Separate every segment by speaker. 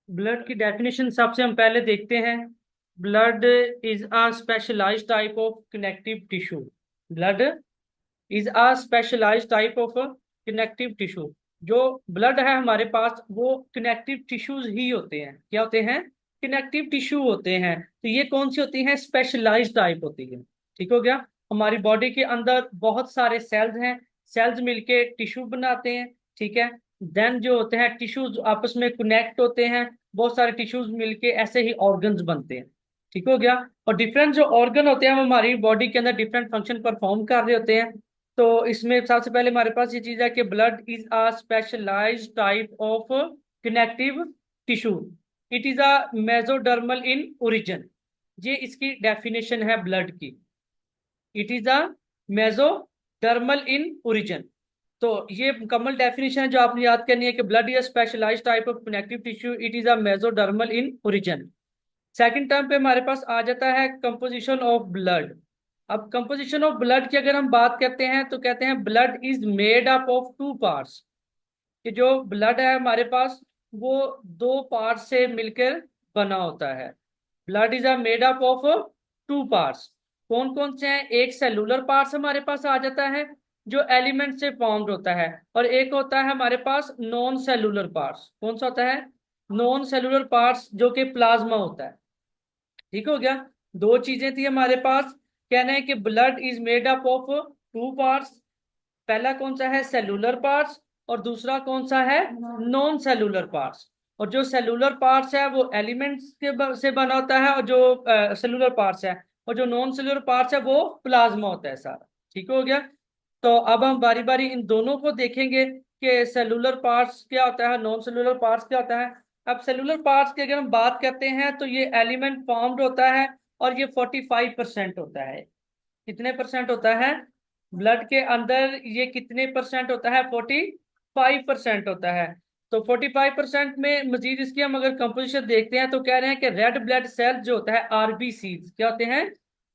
Speaker 1: Blood की definition सबसे हम पहले देखते हैं। Blood is a specialised type of connective tissue. Blood is a specialised type of connective tissue. जो ब्लड है हमारे पास वो कनेक्टिव टिश्यूज ही होते हैं। क्या होते हैं? कनेक्टिव टिश्यू होते हैं। तो ये कौन सी होती हैं? स्पेशलाइज्ड टाइप होती है। ठीक हो गया। हमारी बॉडी के अंदर बहुत सारे सेल्स हैं। सेल्स मिलके टिश्यू बनाते हैं। ठीक है। देन जो होते हैं टिश्यूज आपस में कनेक्ट होते हैं। बहुत सारे टिश्यूज मिलके ऐसे ही ऑर्गन्स बनते हैं। ठीक हो गया। और डिफरेंट जो ऑर्गन होते हैं वो हमारी बॉडी के अंदर डिफरेंट फंक्शन परफॉर्म कर रहे होते हैं। तो इसमें सबसे पहले हमारे पास ये चीज है कि blood is a specialised type of connective tissue. It is a mesodermal in origin. ये इसकी डेफिनेशन है ब्लड की। It is a mesodermal in origin. तो ये मुकम्मल डेफिनेशन है जो आपने याद करनी है कि blood is a specialised type of connective tissue. It is a mesodermal in origin. Second term पे हमारे पास आ जाता है कंपोजिशन ऑफ ब्लड। अब कंपोजिशन ऑफ ब्लड की अगर हम बात करते हैं तो कहते हैं blood is made up of two parts. कि जो ब्लड है हमारे पास वो दो पार्ट से मिलकर बना होता है। Blood is a made up of two parts. कौन कौन से हैं? एक सेलुलर पार्ट्स हमारे पास आ जाता है जो एलिमेंट से फॉर्म्ड होता है। और एक होता है हमारे पास नॉन सेलुलर पार्ट्स। कौन सा होता है? नॉन सेलुलर पार्ट्स जो कि प्लाज्मा होता है। ठीक हो गया। दो चीजें थी हमारे पास। कहना है कि blood is made up of two parts. पहला कौन सा है? Cellular parts. और दूसरा कौन सा है? Non cellular parts. और जो सेलुलर पार्ट्स है वो एलिमेंट्स से बना होता है। और जो सेलुलर पार्ट्स है और जो नॉन सेलुलर पार्ट्स है वो प्लाज्मा होता है सारा। ठीक हो गया। तो अब हम बारी बारी इन दोनों को देखेंगे कि सेलुलर पार्ट्स क्या होता है, नॉन सेलुलर पार्ट्स क्या होता है। अब सेलुलर पार्ट्स की अगर हम बात करते हैं तो ये एलिमेंट फॉर्म्ड होता है और ये 45% होता है। कितने परसेंट होता है? ब्लड के अंदर ये कितने परसेंट होता है? 45% होता है। तो 45% में मजीद इसकी हम अगर कंपोजिशन देखते हैं तो कह रहे हैं कि रेड ब्लड सेल जो होता है आरबीसीज क्या होते हैं?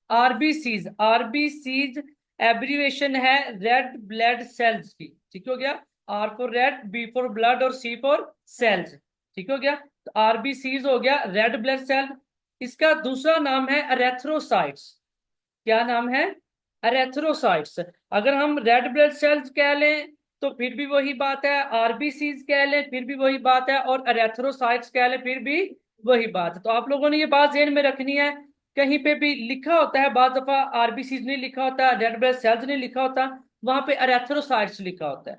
Speaker 1: आरबीसीज। आरबीसीज एब्रीवेशन है रेड ब्लड सेल्स की। ठीक हो गया। R for red, B for blood और सी फॉर सेल्स। ठीक हो गया। तो आरबीसीज हो गया रेड ब्लड सेल। इसका दूसरा नाम है एरेथ्रोसाइट्स। क्या नाम है? एरेथ्रोसाइट्स। अगर हम रेड ब्लड सेल्स कह लें तो फिर भी वही बात है, आरबीसीज कह लें फिर भी वही बात है, और एरेथ्रोसाइट्स कह लें फिर भी वही बात है। तो आप लोगों ने ये बात ध्यान में रखनी है। कहीं पे भी लिखा होता है, बात दफा आरबीसीज नहीं लिखा होता, रेड ब्लड सेल्स नहीं लिखा होता, वहां पे एरेथ्रोसाइट्स लिखा होता है।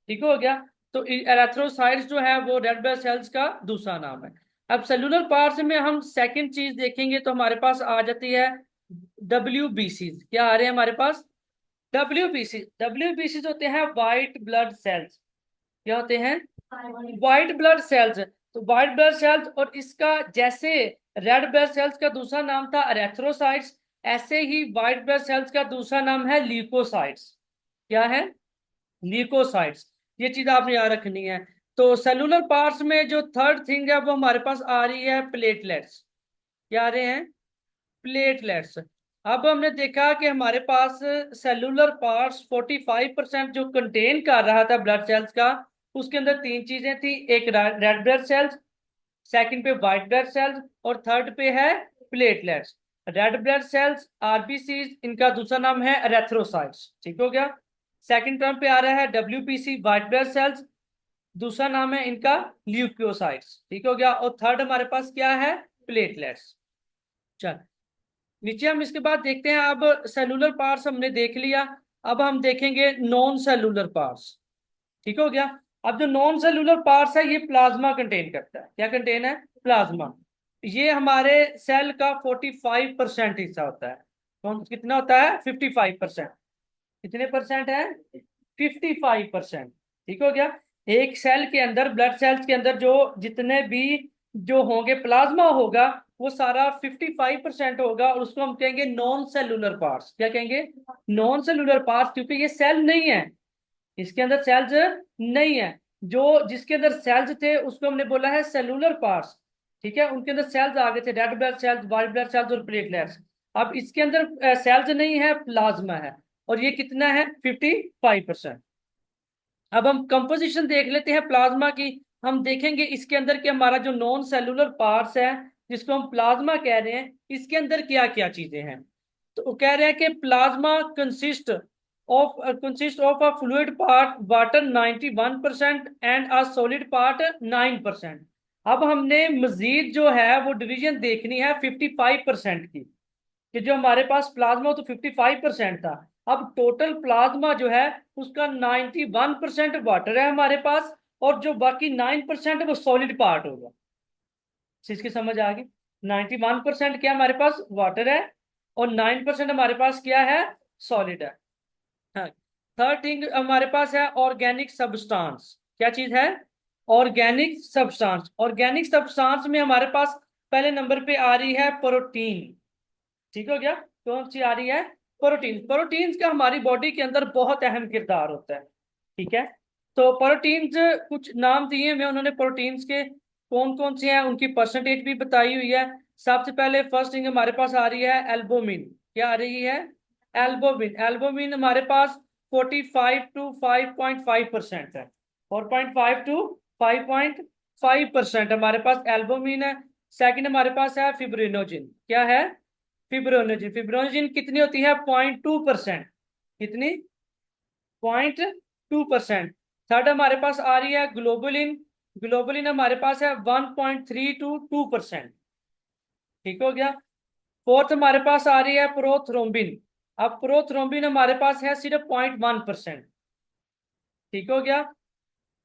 Speaker 1: ठीक हो गया। तो एरेथ्रोसाइट्स जो है वो रेड ब्लड सेल्स का दूसरा नाम है। अब सेलुलर पार्ट्स में हम सेकंड चीज देखेंगे तो हमारे पास आ जाती है डब्ल्यूबीसी। क्या आ रहे हैं हमारे पास? डब्ल्यूबीसी। डब्ल्यूबीसी होते हैं व्हाइट ब्लड सेल्स। क्या होते हैं? White blood cells. तो व्हाइट ब्लड सेल्स, और इसका जैसे रेड ब्लड सेल्स का दूसरा नाम था एरेथ्रोसाइट्स, ऐसे ही व्हाइट ब्लड सेल्स का दूसरा नाम है ल्यूकोसाइट्स। क्या है? ल्यूकोसाइट्स। ये चीज आपने याद रखनी है। तो सेलुलर पार्ट्स में जो थर्ड थिंग है वो हमारे पास आ रही है प्लेटलेट्स। क्या आ रहे हैं? प्लेटलेट्स। अब हमने देखा कि हमारे पास सेलुलर पार्ट्स 45% जो कंटेन कर रहा था ब्लड सेल्स का, उसके अंदर तीन चीजें थी। एक रेड ब्लड सेल्स, सेकंड पे व्हाइट ब्लड सेल्स, और थर्ड पे है platelets. Red blood sales RBCs, इनका दूसरा नाम है एरेथ्रोसाइट्स। ठीक हो गया। सेकंड टर्म पे आ रहा है डब्ल्यूपीसी व्हाइट ब्लड सेल्स, दूसरा नाम है इनका ल्यूकोसाइट्स। ठीक हो गया। और थर्ड हमारे पास क्या है? प्लेटलेट्स। चल नीचे हम इसके बाद देखते हैं। अब सेलुलर पार्ट्स हमने देख लिया। अब हम देखेंगे नॉन सेलुलर पार्ट्स। ठीक हो गया। अब जो नॉन सेलुलर पार्ट्स है ये प्लाज्मा कंटेन करता है। क्या कंटेन है? प्लाज्मा। ये हमारे सेल का 45% हिस्सा होता है। कौन कितना होता है? 55%। कितने परसेंट है? 55%। ठीक हो गया। एक सेल के अंदर, ब्लड सेल्स के अंदर जो जितने भी जो होंगे प्लाज्मा होगा वो सारा 55% होगा, और उसको हम कहेंगे नॉन सेलुलर पार्ट्स। क्या कहेंगे? नॉन सेलुलर पार्ट्स, क्योंकि ये सेल नहीं है, इसके अंदर सेल्स नहीं है। जो जिसके अंदर सेल्स थे उसको हमने बोला है सेलुलर पार्ट्स। ठीक है। उनके अंदर सेल्स आ गए थे, red blood sales, white blood cells और प्लेटलेट्स। अब इसके अंदर सेल्स नहीं है, प्लाज्मा है। और ये कितना है 55%। अब हम कंपोजिशन देख लेते हैं प्लाज्मा की। हम देखेंगे इसके अंदर कि हमारा जो नॉन सेलुलर पार्ट्स है, जिसको हम प्लाज्मा कह रहे हैं, इसके अंदर क्या क्या चीजें हैं। तो वो कह रहे हैं कि plasma consist of a fluid part water 91% and a solid part 9%। अब हमने मजीद जो है वो डिवीजन देखनी है 55% की, कि जो हमारे पास प्लाज्मा तो 55% था, अब टोटल प्लाज्मा जो है उसका 91% वाटर है हमारे पास, और जो बाकी 9% है वो सॉलिड पार्ट होगा। इसकी समझ आ गई। 91% क्या हमारे पास वाटर है, और 9% हमारे पास क्या है, सॉलिड है। हाँ। थर्ड थिंग हमारे पास है ऑर्गेनिक सब्सटेंस। क्या चीज है, ऑर्गेनिक सब्सटेंस। ऑर्गेनिक सब्सटेंस में हमारे पास पहले नंबर पे आ रही है प्रोटीन। ठीक हो गया। कौन सी आ रही है, प्रोटीन। प्रोटीन्स का हमारी बॉडी के अंदर बहुत अहम किरदार होता है। ठीक है। तो प्रोटीन्स कुछ नाम दिए मैं, उन्होंने प्रोटीन्स के कौन कौन से हैं उनकी परसेंटेज भी बताई हुई है। सबसे पहले फर्स्ट थिंग हमारे पास आ रही है एल्बोमिन। क्या आ रही है, एल्बोमिन। एल्बोमिन हमारे पास 45 to 5.5% है। 4.5 to 5.5% हमारे पास एल्बोमिन है। सेकंड हमारे पास है फिब्रिनोजिन। क्या है, फिब्रोनोजिन। फिब्रोनोजिन कितनी होती है, 0.2%। कितनी, 0.2%। थर्ड हमारे पास आ रही है ग्लोबुलिन। ग्लोबुलिन हमारे पास है 1.3 to 2%। ठीक हो गया। फोर्थ हमारे पास आ रही है प्रोथ्रोम्बिन। अब प्रोथ्रोम्बिन हमारे पास है सिर्फ 0.1%। ठीक हो गया।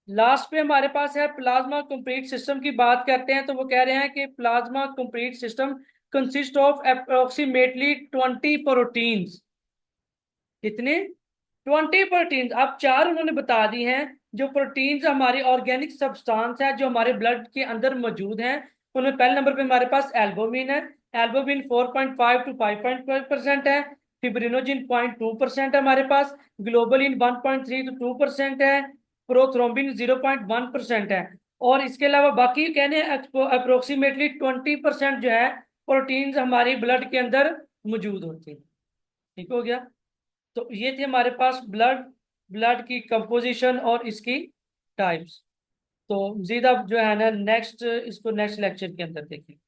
Speaker 1: लास्ट पे हमारे पास है प्लाज्मा कंप्लीट सिस्टम की बात करते हैं, तो वो कह रहे हैं कि plasma complete system consist of approximately 20 proteins. कितने, 20 प्रोटीन्स। अब चार उन्होंने बता दी हैं जो प्रोटीन्स हमारी ऑर्गेनिक सब्सटेंस है जो हमारे ब्लड के अंदर मौजूद हैं। उनमें पहले नंबर पे हमारे पास एल्बुमिन है। एल्बुमिन 4.5 to 5.5% है। फिब्रिनोजिन 0.2% है हमारे पास। ग्लोबुलिन 1.3 to 2% है। प्रोथ्रोम्बिन 0.1% है। और इसके अलावा बाकी कहने अप्रोक्सीमेटली 20% जो है प्रोटीन्स हमारी ब्लड के अंदर मौजूद होती हैं। ठीक हो गया। तो ये थे हमारे पास ब्लड, ब्लड की कंपोजिशन और इसकी टाइप्स। तो मजीद अब जो है ना नेक्स्ट, इसको नेक्स्ट लेक्चर के अंदर देखेंगे।